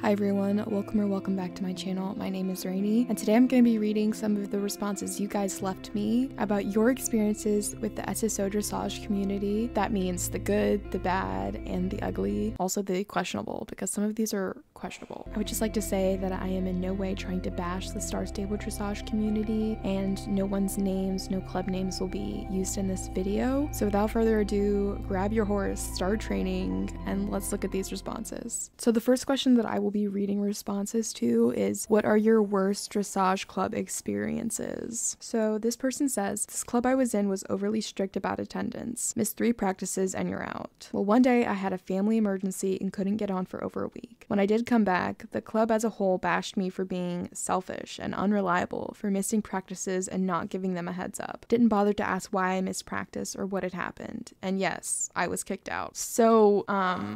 Hi everyone, welcome back to my channel. My name is Rainy, and today I'm going to be reading some of the responses you guys left me about your experiences with the SSO Dressage community. That means the good, the bad, and the ugly. Also the questionable, because some of these are questionable. I would just like to say that I am in no way trying to bash the Star Stable Dressage community, and no one's names, no club names will be used in this video. So without further ado, grab your horse, start training, and let's look at these responses. So the first question that I will be reading responses to is, what are your worst dressage club experiences? So this person says, this club I was in was overly strict about attendance. Missed 3 practices and you're out. Well, one day I had a family emergency and couldn't get on for over a week. When I did come back, the club as a whole bashed me for being selfish and unreliable, for missing practices and not giving them a heads up. Didn't bother to ask why I missed practice or what had happened. And yes, I was kicked out. So,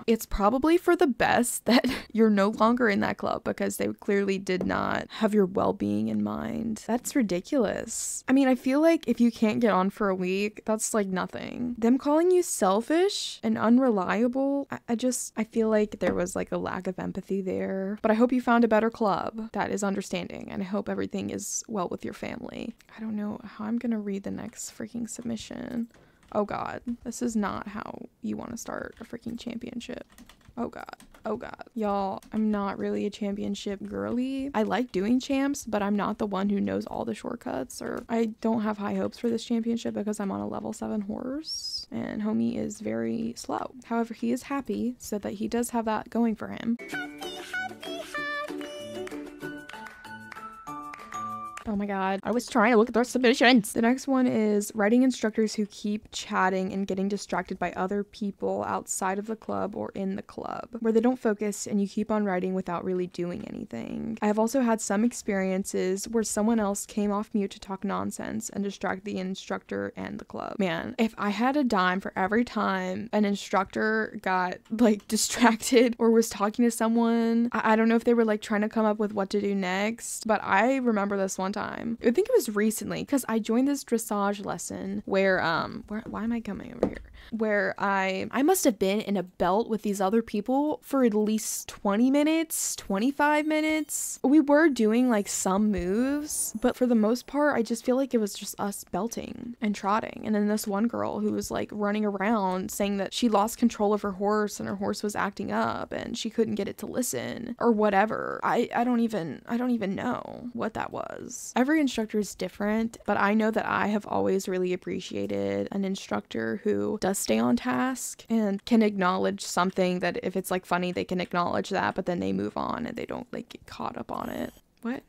it's probably for the best that you're no longer in that club, because they clearly did not have your well-being in mind. That's ridiculous. I mean, I feel like if you can't get on for a week, that's like nothing. Them calling you selfish and unreliable, I feel like there was like a lack of empathy there. But I hope you found a better club that is understanding, and I hope everything is well with your family. I don't know how I'm gonna read the next freaking submission. Oh god, this is not how you want to start a freaking championship. Oh god. Oh god. Y'all, I'm not really a championship girly. I like doing champs, but I'm not the one who knows all the shortcuts, or I don't have high hopes for this championship because I'm on a level 7 horse and homie is very slow. However, he is happy, so that he does have that going for him. Oh my god, I was trying to look at their submissions. The next one is writing instructors who keep chatting and getting distracted by other people outside of the club or in the club, where they don't focus and you keep on writing without really doing anything. I have also had some experiences where someone else came off mute to talk nonsense and distract the instructor and the club. Man, if I had a dime for every time an instructor got like distracted or was talking to someone, I don't know if they were like trying to come up with what to do next, but I remember this one time. I think it was recently, because I joined this dressage lesson where why am I coming over here? Where I must have been in a belt with these other people for at least 20 minutes, 25 minutes. We were doing like some moves, but for the most part, I just feel like it was just us belting and trotting. And then this one girl who was like running around saying that she lost control of her horse and her horse was acting up and she couldn't get it to listen or whatever. I don't even know what that was. Every instructor is different, but I know that I have always really appreciated an instructor who does stay on task and can acknowledge something, that if it's like funny, they can acknowledge that, but then they move on and they don't like get caught up on it. What?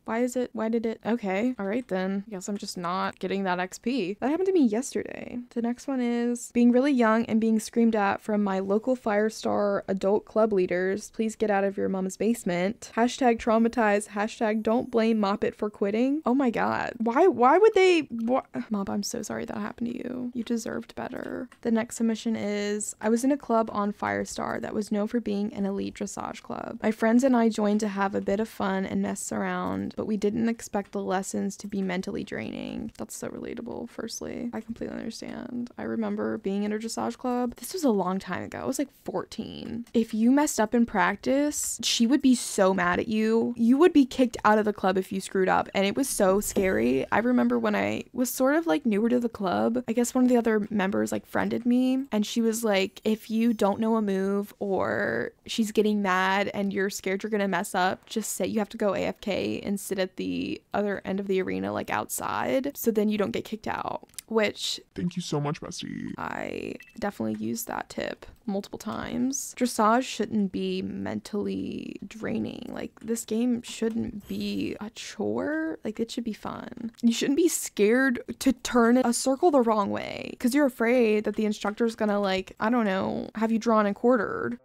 Why did it? Okay, all right then. I guess I'm just not getting that XP. That happened to me yesterday. The next one is being really young and being screamed at from my local Firestar adult club leaders. Please get out of your mom's basement. Hashtag traumatized. Hashtag don't blame Moppet for quitting. Oh my god. Why would they? Mom, I'm so sorry that happened to you. You deserved better. The next submission is, I was in a club on Firestar that was known for being an elite dressage club. My friends and I joined to have a bit of fun and mess around, but we didn't expect the lessons to be mentally draining. That's so relatable. Firstly, I completely understand. I remember being in a dressage club. This was a long time ago. I was like 14. If you messed up in practice, she would be so mad at you. You would be kicked out of the club if you screwed up, and it was so scary. I remember when I was sort of like newer to the club, I guess one of the other members like friended me, and she was like, if you don't know a move or she's getting mad and you're scared you're gonna mess up, just say you have to go AFK and sit at the other end of the arena, like outside, so then you don't get kicked out. Which, thank you so much, bestie. I definitely used that tip multiple times. Dressage shouldn't be mentally draining. Like, this game shouldn't be a chore. Like, it should be fun. You shouldn't be scared to turn a circle the wrong way because you're afraid that the instructor's gonna, like, I don't know, have you drawn and quartered.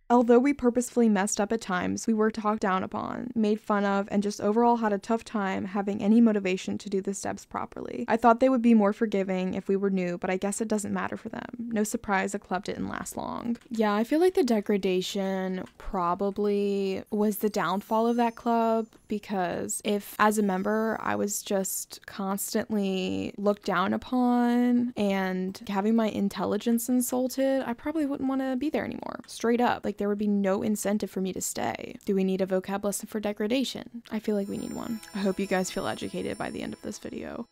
Although we purposefully messed up at times, we were talked down upon, made fun of, and just overall had a tough time having any motivation to do the steps properly. I thought they would be more forgiving if we were new, but I guess it doesn't matter for them. No surprise the club didn't last long. Yeah, I feel like the degradation probably was the downfall of that club, because if as a member I was just constantly looked down upon and having my intelligence insulted, I probably wouldn't want to be there anymore. Straight up. Like, there would be no incentive for me to stay. Do we need a vocab lesson for degradation? I feel like we need one. I hope you guys feel educated by the end of this video.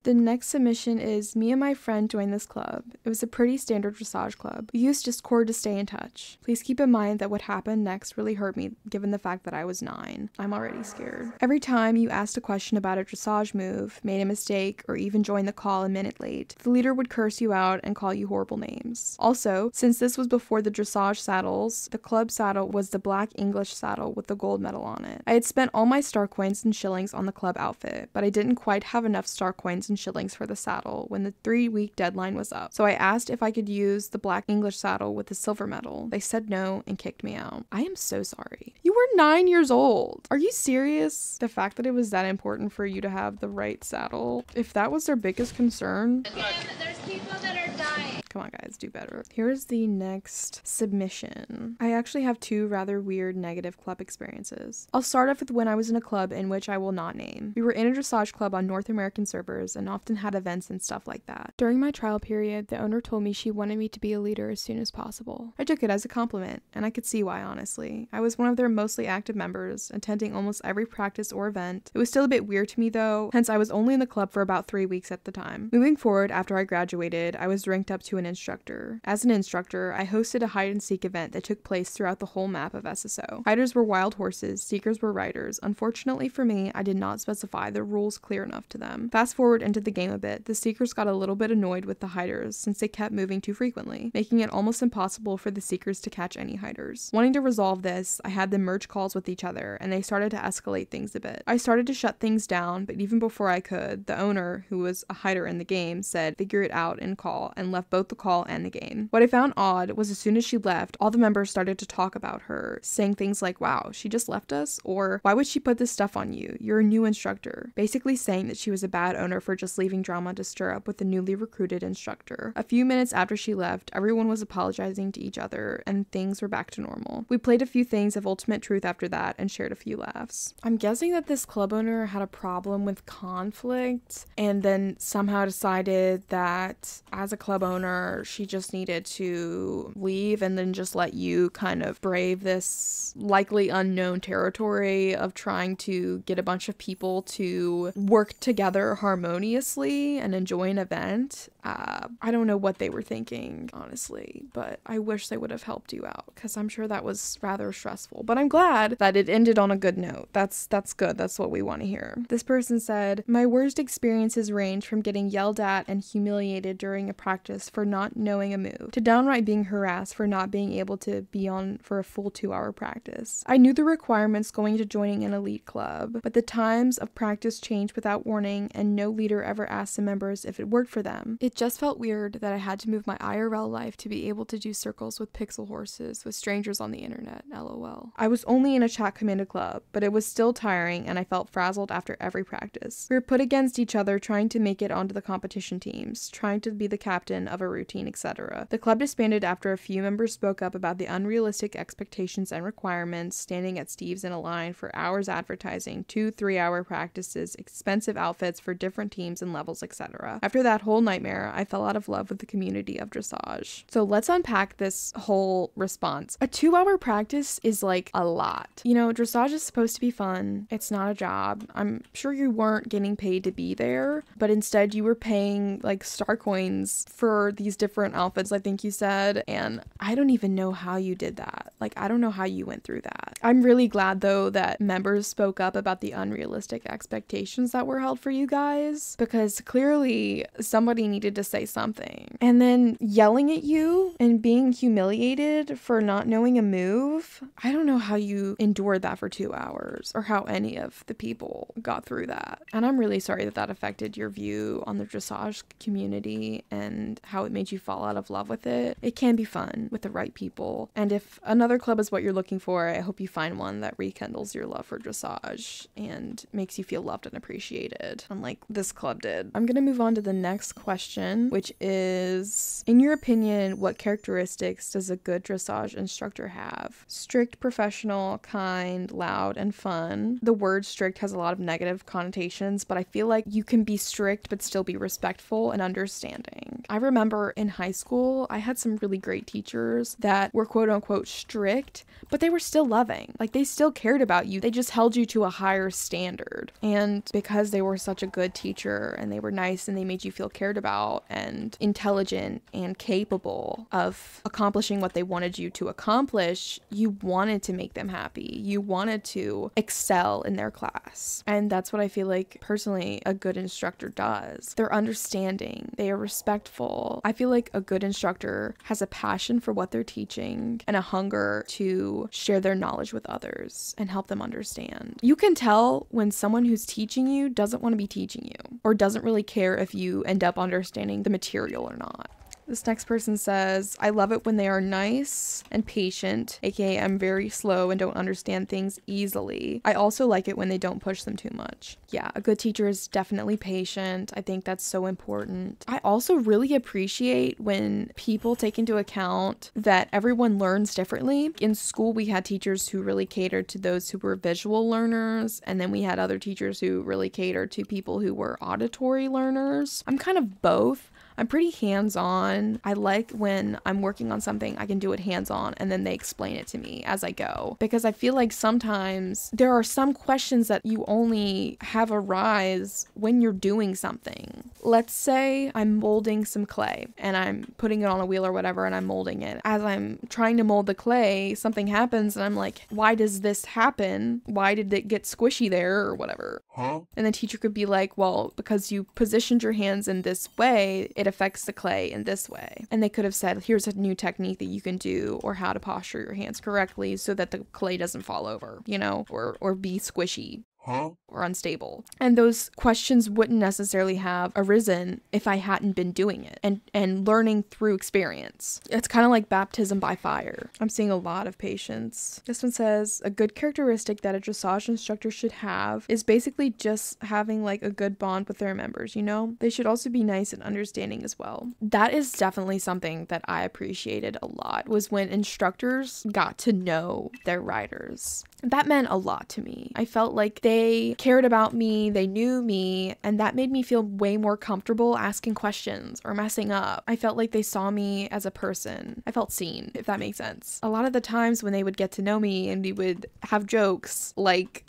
The next submission is, me and my friend joined this club. It was a pretty standard dressage club. We used Discord to stay in touch. Please keep in mind that what happened next really hurt me given the fact that I was 9. I'm already scared. Every time you asked a question about a dressage move, made a mistake, or even joined the call a minute late, the leader would curse you out and call you horrible names. Also, since this was before the dressage saddles, the club saddle was the black English saddle with the gold medal on it. I had spent all my star coins and shillings on the club outfit, but I didn't quite have enough star coins and shillings for the saddle when the 3-week deadline was up. So I asked if I could use the black English saddle with the silver medal. They said no and kicked me out. I am so sorry. You were 9 years old. Are you serious? The fact that it was that important for you to have the right saddle, if that was their biggest concern. There's people that are dying. Come on guys, do better. Here's the next submission. I actually have 2 rather weird negative club experiences. I'll start off with when I was in a club in which I will not name. We were in a dressage club on North American servers and often had events and stuff like that. During my trial period, the owner told me she wanted me to be a leader as soon as possible. I took it as a compliment, and I could see why, honestly. I was one of their mostly active members, attending almost every practice or event. It was still a bit weird to me though, hence I was only in the club for about 3 weeks at the time. Moving forward, after I graduated, I was ranked up to an instructor. As an instructor, I hosted a hide-and-seek event that took place throughout the whole map of SSO. Hiders were wild horses, seekers were riders. Unfortunately for me, I did not specify the rules clear enough to them. Fast forward into the game a bit, the seekers got a little bit annoyed with the hiders since they kept moving too frequently, making it almost impossible for the seekers to catch any hiders. Wanting to resolve this, I had them merge calls with each other, and they started to escalate things a bit. I started to shut things down, but even before I could, the owner, who was a hider in the game, said figure it out in call, and left both the call and the game. What I found odd was as soon as she left, all the members started to talk about her, saying things like, wow, she just left us, or why would she put this stuff on you? You're a new instructor. Basically saying that she was a bad owner for just leaving drama to stir up with the newly recruited instructor. A few minutes after she left, everyone was apologizing to each other, and things were back to normal. We played a few things of Ultimate Truth after that, and shared a few laughs. I'm guessing that this club owner had a problem with conflict, and then somehow decided that as a club owner, she just needed to leave and then just let you kind of brave this likely unknown territory of trying to get a bunch of people to work together harmoniously and enjoy an event. I don't know what they were thinking, honestly, but I wish they would have helped you out, because I'm sure that was rather stressful. But I'm glad that it ended on a good note. That's good. That's what we want to hear. This person said, my worst experiences range from getting yelled at and humiliated during a practice for not knowing a move, to downright being harassed for not being able to be on for a full 2-hour practice. I knew the requirements going to joining an elite club, but the times of practice changed without warning, and no leader ever asked the members if it worked for them. It just felt weird that I had to move my IRL life to be able to do circles with pixel horses with strangers on the internet, lol. I was only in a chat commanded club, but it was still tiring and I felt frazzled after every practice. We were put against each other trying to make it onto the competition teams, trying to be the captain of a routine, etc. The club disbanded after a few members spoke up about the unrealistic expectations and requirements, standing at Steve's in a line for hours advertising 2-3-hour practices, expensive outfits for different teams and levels, etc. After that whole nightmare, I fell out of love with the community of dressage. So let's unpack this whole response. A 2-hour practice is like a lot. You know, dressage is supposed to be fun. It's not a job. I'm sure you weren't getting paid to be there, but instead you were paying like star coins for these these different outfits, I think you said, and I don't even know how you did that. Like, I don't know how you went through that. I'm really glad though that members spoke up about the unrealistic expectations that were held for you guys, because clearly somebody needed to say something. And then yelling at you and being humiliated for not knowing a move, I don't know how you endured that for 2 hours or how any of the people got through that. And I'm really sorry that that affected your view on the dressage community and how it made you fall out of love with it. It can be fun with the right people. And if another club is what you're looking for, I hope you find one that rekindles your love for dressage and makes you feel loved and appreciated, unlike this club did. I'm gonna move on to the next question, which is, in your opinion, what characteristics does a good dressage instructor have? Strict, professional, kind, loud, and fun. The word strict has a lot of negative connotations, but I feel like you can be strict but still be respectful and understanding. I remember in high school, I had some really great teachers that were quote unquote strict, but they were still loving. Like, they still cared about you. They just held you to a higher standard. And because they were such a good teacher and they were nice and they made you feel cared about and intelligent and capable of accomplishing what they wanted you to accomplish, you wanted to make them happy. You wanted to excel in their class. And that's what I feel like personally a good instructor does. They're understanding. They are respectful. I feel like a good instructor has a passion for what they're teaching and a hunger to share their knowledge with others and help them understand. You can tell when someone who's teaching you doesn't want to be teaching you or doesn't really care if you end up understanding the material or not. This next person says, I love it when they are nice and patient, aka I'm very slow and don't understand things easily. I also like it when they don't push them too much. Yeah, a good teacher is definitely patient. I think that's so important. I also really appreciate when people take into account that everyone learns differently. In school, we had teachers who really catered to those who were visual learners, and then we had other teachers who really catered to people who were auditory learners. I'm kind of both. I'm pretty hands-on. I like when I'm working on something, I can do it hands-on and then they explain it to me as I go. Because I feel like sometimes there are some questions that you only have arise when you're doing something. Let's say I'm molding some clay and I'm putting it on a wheel or whatever and I'm molding it. As I'm trying to mold the clay, something happens and I'm like, why does this happen? Why did it get squishy there or whatever? And the teacher could be like, well, because you positioned your hands in this way, it affects the clay in this way. And they could have said, here's a new technique that you can do, or how to posture your hands correctly so that the clay doesn't fall over, you know, or be squishy. Or unstable. And those questions wouldn't necessarily have arisen if I hadn't been doing it and learning through experience. It's kind of like baptism by fire. I'm seeing a lot of patience. This one says, a good characteristic that a dressage instructor should have is basically just having like a good bond with their members, you know? They should also be nice and understanding as well. That is definitely something that I appreciated a lot, was when instructors got to know their riders. That meant a lot to me. I felt like they cared about me, they knew me, and that made me feel way more comfortable asking questions or messing up. I felt like they saw me as a person. I felt seen, if that makes sense. A lot of the times when they would get to know me and we would have jokes, like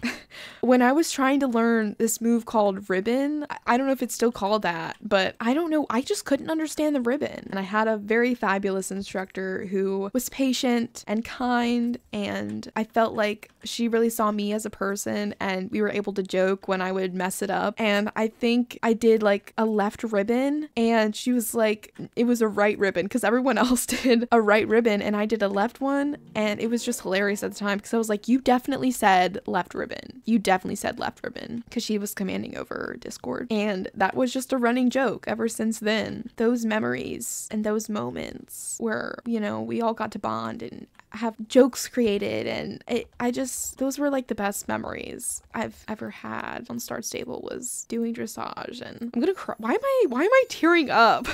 when I was trying to learn this move called ribbon, I don't know if it's still called that, but I don't know, I just couldn't understand the ribbon. And I had a very fabulous instructor who was patient and kind, and I felt like she really saw me as a person and we were able to joke when I would mess it up. And I think I did like a left ribbon and she was like, it was a right ribbon because everyone else did a right ribbon and I did a left one, and it was just hilarious at the time because I was like, you definitely said left ribbon. You definitely said left ribbon, because she was commanding over Discord. And that was just a running joke ever since then. Those memories and those moments where, you know, we all got to bond and have jokes created, and those were like the best memories I've ever had on Start Stable, was doing dressage. And I'm gonna cry. Why am I tearing up?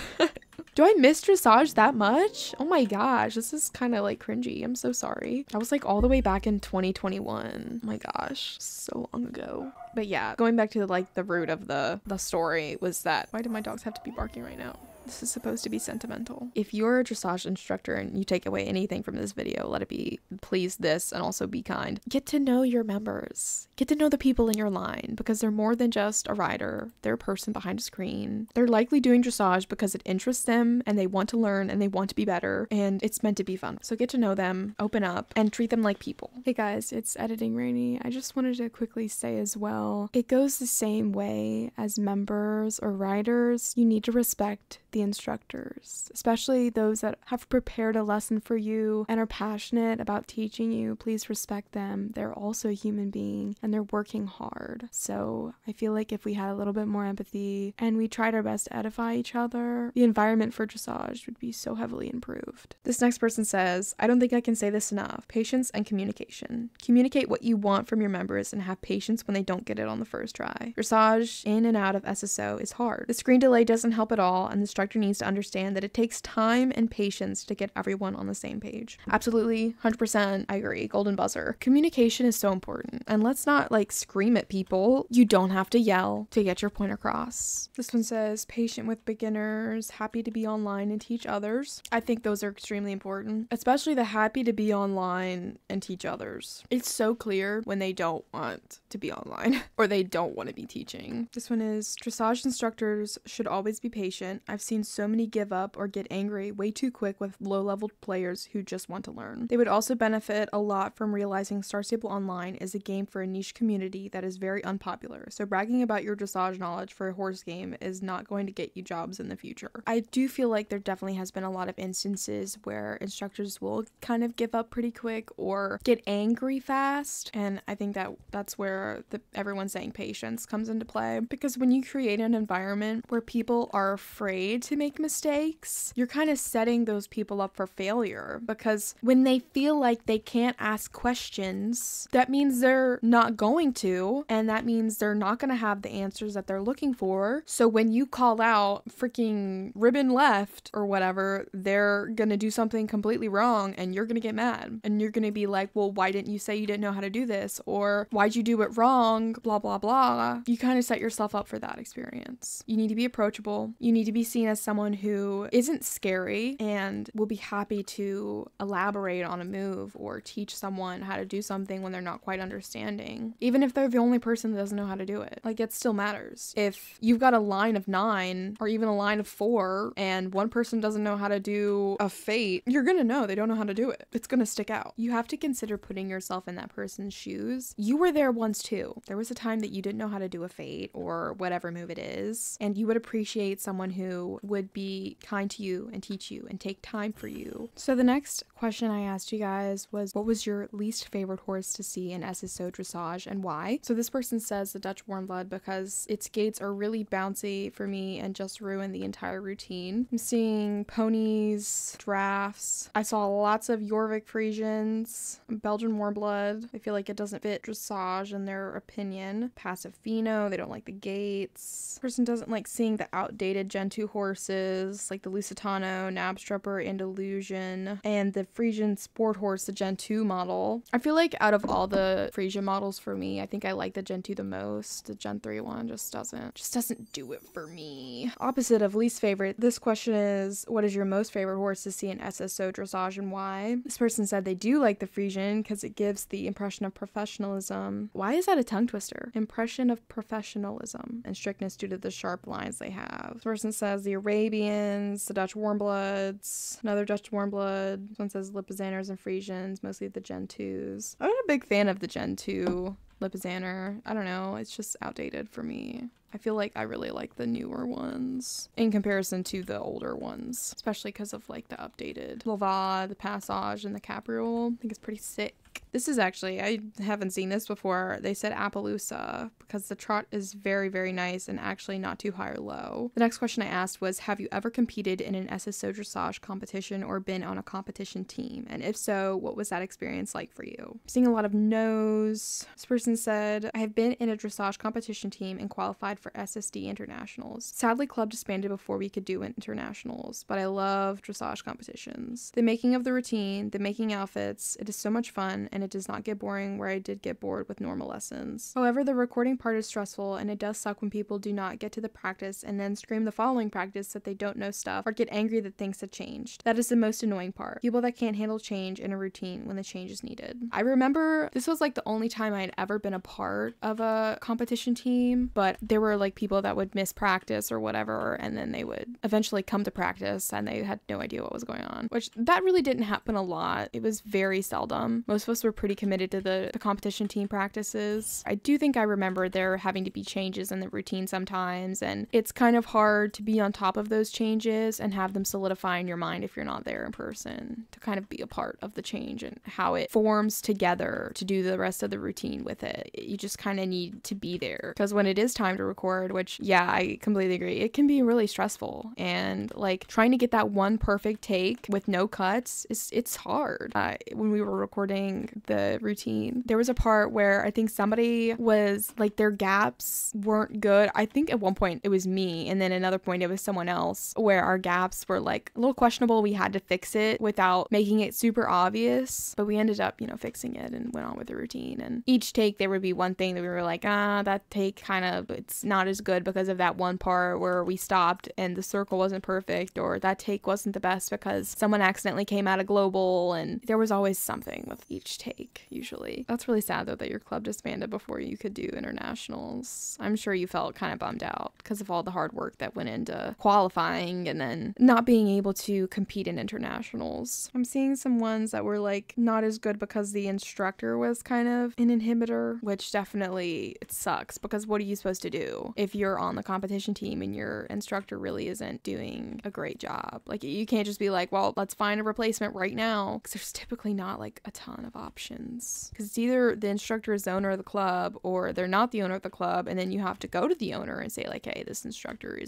Do I miss dressage that much? Oh my gosh, this is kind of like cringy. I'm so sorry. I was like all the way back in 2021. Oh my gosh, so long ago. But yeah, going back to like the root of the story was that, why do my dogs have to be barking right now? This is supposed to be sentimental. If you're a dressage instructor and you take away anything from this video, let it be please this and also be kind. Get to know your members. Get to know the people in your line because they're more than just a rider. They're a person behind a screen. They're likely doing dressage because it interests them and they want to learn and they want to be better and it's meant to be fun. So get to know them, open up, and treat them like people. Hey guys, it's Editing Rainy. I just wanted to quickly say as well, it goes the same way as members or riders. You need to respect the instructors, especially those that have prepared a lesson for you and are passionate about teaching you. Please respect them. They're also a human being and they're working hard. So I feel like if we had a little bit more empathy and we tried our best to edify each other, the environment for dressage would be so heavily improved. This next person says, I don't think I can say this enough. Patience and communication. Communicate what you want from your members and have patience when they don't get it on the first try. Dressage in and out of SSO is hard. The screen delay doesn't help at all, and the instructor needs to understand that it takes time and patience to get everyone on the same page. Absolutely, 100%, I agree. Golden buzzer. Communication is so important, and let's not like scream at people. You don't have to yell to get your point across. This one says, patient with beginners, happy to be online and teach others. I think those are extremely important, especially the happy to be online and teach others. It's so clear when they don't want to be online or they don't want to be teaching. This one is, dressage instructors should always be patient. I've seen so many give up or get angry way too quick with low-level players who just want to learn. They would also benefit a lot from realizing Star Stable Online is a game for a niche community that is very unpopular, so bragging about your dressage knowledge for a horse game is not going to get you jobs in the future. I do feel like there definitely has been a lot of instances where instructors will kind of give up pretty quick or get angry fast, and I think that that's where everyone saying patience comes into play, because when you create an environment where people are afraid to make mistakes, you're kind of setting those people up for failure, because when they feel like they can't ask questions, that means they're not going to, and that means they're not going to have the answers that they're looking for. So when you call out freaking ribbon left or whatever, they're going to do something completely wrong and you're going to get mad and you're going to be like, well, why didn't you say you didn't know how to do this? Or why'd you do it wrong? Blah, blah, blah. You kind of set yourself up for that experience. You need to be approachable. You need to be seen as someone who isn't scary and will be happy to elaborate on a move or teach someone how to do something when they're not quite understanding. Even if they're the only person that doesn't know how to do it. Like, it still matters. If you've got a line of 9 or even a line of 4 and one person doesn't know how to do a fate, you're gonna know they don't know how to do it. It's gonna stick out. You have to consider putting yourself in that person's shoes. You were there once too. There was a time that you didn't know how to do a fate or whatever move it is, and you would appreciate someone who would be kind to you and teach you and take time for you. So the next question I asked you guys was, what was your least favorite horse to see in SSO Dressage and why? So this person says the Dutch Warmblood because its gaits are really bouncy for me and just ruin the entire routine. I'm seeing ponies, drafts. I saw lots of Jorvik Friesians, Belgian Warmblood. I feel like it doesn't fit dressage in their opinion. Passive Pheno, they don't like the gaits. Person doesn't like seeing the outdated Gen 2 horses like the Lusitano, Nabstrupper, and Illusion, and the Frisian Sport Horse, the Gen 2 model. I feel like out of all the Frisian models for me, I think I like the Gen 2 the most. The Gen 3 one just doesn't do it for me. Opposite of least favorite, this question is, what is your most favorite horse to see in SSO Dressage and why? This person said they do like the Frisian because it gives the impression of professionalism. Why is that a tongue twister? Impression of professionalism and strictness due to the sharp lines they have. This person says the Arabians, the Dutch Warmbloods, another Dutch Warmblood. This one says Lipizaners and Friesians, mostly the Gen 2s. I'm not a big fan of the Gen 2 Lipizaner. I don't know, it's just outdated for me. I feel like I really like the newer ones in comparison to the older ones, especially because of like the updated Lava, the Passage, and the Capriole. I think it's pretty sick. This is actually, I haven't seen this before. They said Appaloosa because the trot is very, very nice and actually not too high or low. The next question I asked was, have you ever competed in an SSO dressage competition or been on a competition team? And if so, what was that experience like for you? I'm seeing a lot of no's. This person said, I have been in a dressage competition team and qualified for SSD internationals. Sadly, club disbanded before we could do internationals, but I love dressage competitions. The making of the routine, the making outfits, it is so much fun and and it does not get boring where I did get bored with normal lessons. However, the recording part is stressful, and it does suck when people do not get to the practice and then scream the following practice that they don't know stuff or get angry that things have changed. That is the most annoying part. People that can't handle change in a routine when the change is needed. I remember this was like the only time I had ever been a part of a competition team, but there were like people that would miss practice or whatever, and then they would eventually come to practice and they had no idea what was going on, which that really didn't happen a lot. It was very seldom. Most of us were pretty committed to the competition team practices. I do think I remember there having to be changes in the routine sometimes, and it's kind of hard to be on top of those changes and have them solidify in your mind if you're not there in person, to kind of be a part of the change and how it forms together to do the rest of the routine with it. You just kind of need to be there, because when it is time to record, which yeah, I completely agree, it can be really stressful, and like trying to get that one perfect take with no cuts it's hard. When we were recording the routine, there was a part where I think somebody was like, their gaps weren't good. I think at one point it was me, and then another point it was someone else, where our gaps were like a little questionable. We had to fix it without making it super obvious, but we ended up, you know, fixing it and went on with the routine. And each take there would be one thing that we were like, that take kind of, it's not as good because of that one part where we stopped and the circle wasn't perfect, or that take wasn't the best because someone accidentally came out of global. And there was always something with each take, usually. That's really sad though that your club disbanded before you could do internationals. I'm sure you felt kind of bummed out because of all the hard work that went into qualifying and then not being able to compete in internationals. I'm seeing some ones that were like not as good because the instructor was kind of an inhibitor, which definitely, it sucks, because what are you supposed to do if you're on the competition team and your instructor really isn't doing a great job? Like, you can't just be like, well, let's find a replacement right now, because there's typically not like a ton of options, because it's either the instructor is the owner of the club or they're not the owner of the club, and then you have to go to the owner and say like, hey, this instructor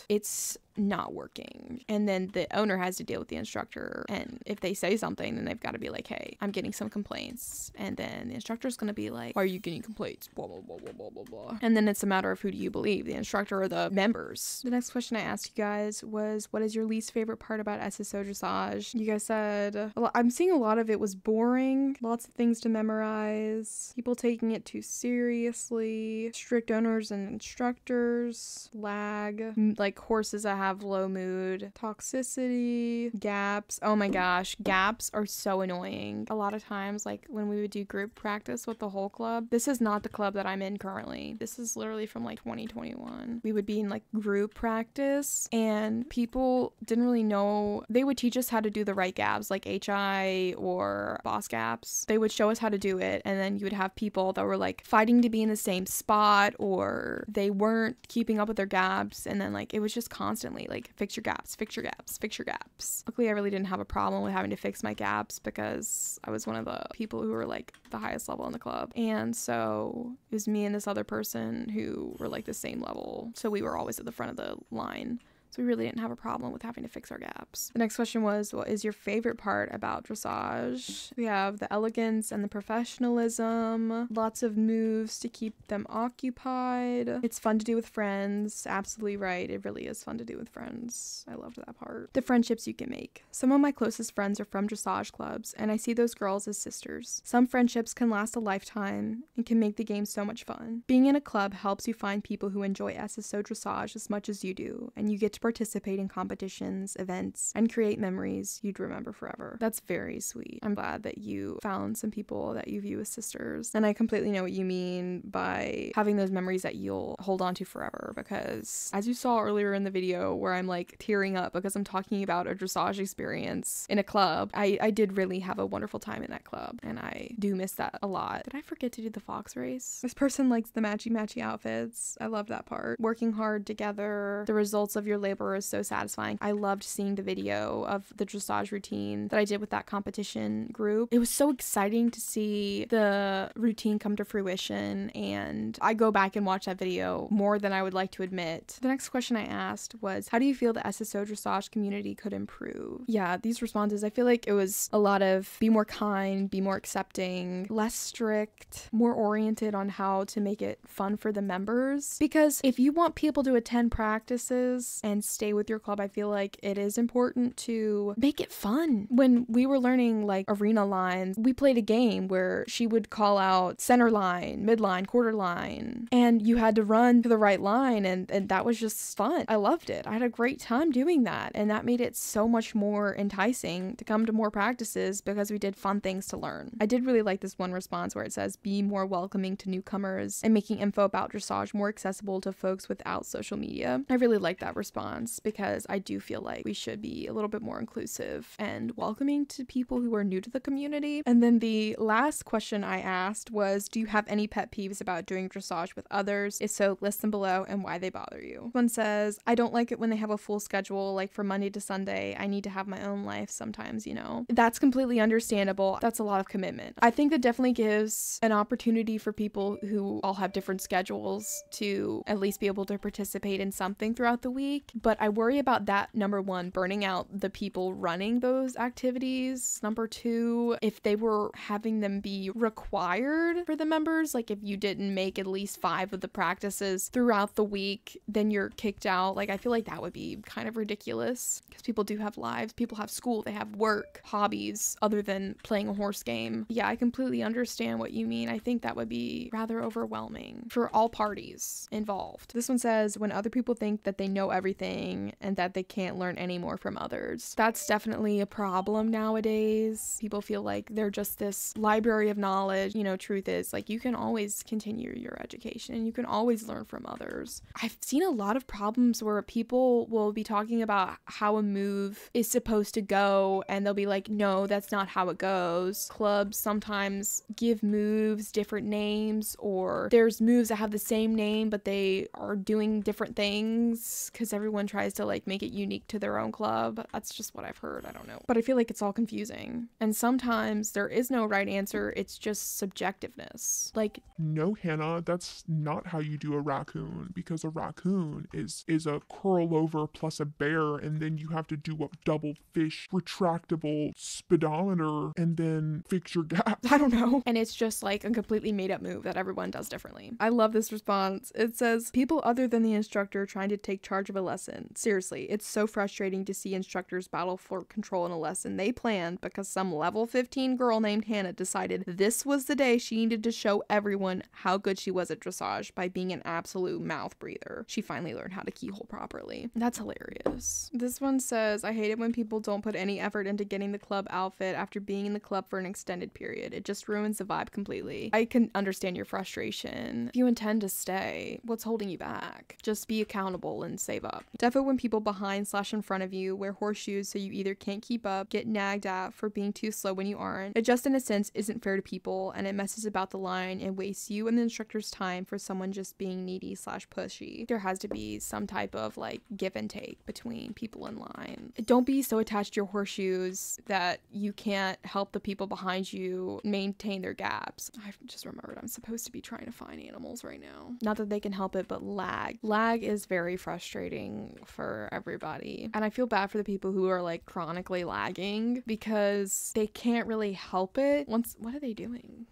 it's not working, and then the owner has to deal with the instructor, and if they say something, then they've got to be like, hey, I'm getting some complaints, and then the instructor's gonna be like, why are you getting complaints, blah blah blah blah blah blah blah, and then it's a matter of who do you believe, the instructor or the members. The next question I asked you guys was, what is your least favorite part about SSO Dressage? You guys said, I'm seeing a lot of it was boring, lots of things to memorize, people taking it too seriously, strict owners and instructors, lag, like horses that have low mood, toxicity, gaps. Oh my gosh, gaps are so annoying. A lot of times, like when we would do group practice with the whole club, this is not the club that I'm in currently. This is literally from like 2021. We would be in like group practice, and people didn't really know. They would teach us how to do the right gaps, like HI or boss gaps. They would show us how to do it, and then you would have people that were like fighting to be in the same spot, or they weren't keeping up with their gaps, and then like it was just constantly like, fix your gaps, fix your gaps, fix your gaps. Luckily, I really didn't have a problem with having to fix my gaps because I was one of the people who were like the highest level in the club, and so it was me and this other person who were like the same level, so we were always at the front of the line. So we really didn't have a problem with having to fix our gaps. The next question was, what is your favorite part about dressage? We have the elegance and the professionalism, lots of moves to keep them occupied. It's fun to do with friends. Absolutely right. It really is fun to do with friends. I loved that part. The friendships you can make. Some of my closest friends are from dressage clubs, and I see those girls as sisters. Some friendships can last a lifetime and can make the game so much fun. Being in a club helps you find people who enjoy SSO dressage as much as you do, and you get to participate in competitions, events, and create memories you'd remember forever. That's very sweet. I'm glad that you found some people that you view as sisters, and I completely know what you mean by having those memories that you'll hold on to forever, because as you saw earlier in the video where I'm like tearing up because I'm talking about a dressage experience in a club, I did really have a wonderful time in that club, and I do miss that a lot. Did I forget to do the fox race? This person likes the matchy outfits. I love that part. Working hard together, the results of your labor is so satisfying. I loved seeing the video of the dressage routine that I did with that competition group. It was so exciting to see the routine come to fruition, and I go back and watch that video more than I would like to admit. The next question I asked was, how do you feel the SSO dressage community could improve? Yeah, these responses, I feel like it was a lot of be more kind, be more accepting, less strict, more oriented on how to make it fun for the members. Because if you want people to attend practices and and stay with your club, I feel like it is important to make it fun. When we were learning like arena lines, we played a game where she would call out center line, midline, quarter line, and you had to run to the right line, and that was just fun. I loved it. I had a great time doing that, and that made it so much more enticing to come to more practices because we did fun things to learn. I did really like this one response where it says, be more welcoming to newcomers and making info about dressage more accessible to folks without social media. I really like that response because I do feel like we should be a little bit more inclusive and welcoming to people who are new to the community. And then the last question I asked was, do you have any pet peeves about doing dressage with others? If so, list them below and why they bother you. One says, I don't like it when they have a full schedule, like from Monday to Sunday. I need to have my own life sometimes, you know. That's completely understandable. That's a lot of commitment. I think that definitely gives an opportunity for people who all have different schedules to at least be able to participate in something throughout the week. But I worry about that, number one, burning out the people running those activities. Number two, if they were having them be required for the members, like if you didn't make at least 5 of the practices throughout the week, then you're kicked out. Like, I feel like that would be kind of ridiculous because people do have lives. People have school, they have work, hobbies other than playing a horse game. Yeah, I completely understand what you mean. I think that would be rather overwhelming for all parties involved. This one says, when other people think that they know everything and that they can't learn any more from others. That's definitely a problem nowadays. People feel like they're just this library of knowledge. You know, truth is, like, you can always continue your education and you can always learn from others. I've seen a lot of problems where people will be talking about how a move is supposed to go and they'll be like, no, that's not how it goes. Clubs sometimes give moves different names, or there's moves that have the same name but they are doing different things because everyone tries to like make it unique to their own club. That's just what I've heard. I don't know. But I feel like it's all confusing. And sometimes there is no right answer. It's just subjectiveness. Like, no, Hannah, that's not how you do a raccoon, because a raccoon is a curl over plus a bear, and then you have to do a double fish retractable speedometer and then fix your gap. I don't know. And it's just like a completely made up move that everyone does differently. I love this response. It says, people other than the instructor trying to take charge of a lesson. Seriously, it's so frustrating to see instructors battle for control in a lesson they planned because some level 15 girl named Hannah decided this was the day she needed to show everyone how good she was at dressage by being an absolute mouth breather. She finally learned how to keyhole properly. That's hilarious. This one says, I hate it when people don't put any effort into getting the club outfit after being in the club for an extended period. It just ruins the vibe completely. I can understand your frustration. If you intend to stay, what's holding you back? Just be accountable and save up. Defo when people behind / in front of you wear horseshoes so you either can't keep up, get nagged at for being too slow when you aren't. It just in a sense isn't fair to people, and it messes about the line and wastes you and the instructor's time for someone just being needy / pushy. There has to be some type of like give and take between people in line. Don't be so attached to your horseshoes that you can't help the people behind you maintain their gaps. I've just remembered I'm supposed to be trying to find animals right now. Not that they can help it, but lag. Lag is very frustrating for everybody. And I feel bad for the people who are like chronically lagging because they can't really help it. What are they doing?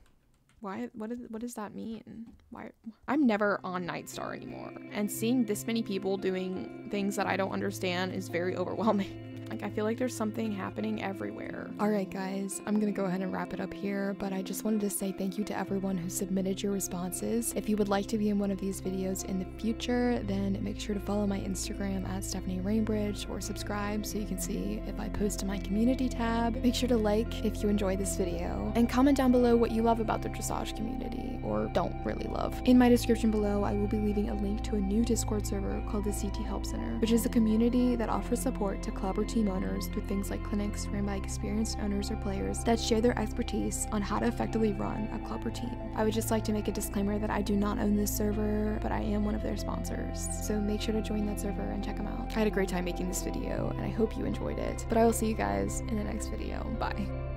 Why? What does that mean? Why? I'm never on Nightstar anymore, and seeing this many people doing things that I don't understand is very overwhelming. Like, I feel like there's something happening everywhere. Alright guys, I'm gonna go ahead and wrap it up here, but I just wanted to say thank you to everyone who submitted your responses. If you would like to be in one of these videos in the future, then make sure to follow my Instagram at stephanierainbridge or subscribe so you can see if I post to my community tab. Make sure to like if you enjoyed this video, and comment down below what you love about the dressage community, or don't really love. In my description below, I will be leaving a link to a new Discord server called the CT Help Center, which is a community that offers support to club or team owners through things like clinics ran by experienced owners or players that share their expertise on how to effectively run a club or team. I would just like to make a disclaimer that I do not own this server, but I am one of their sponsors, so make sure to join that server and check them out. I had a great time making this video, and I hope you enjoyed it, but I will see you guys in the next video. Bye.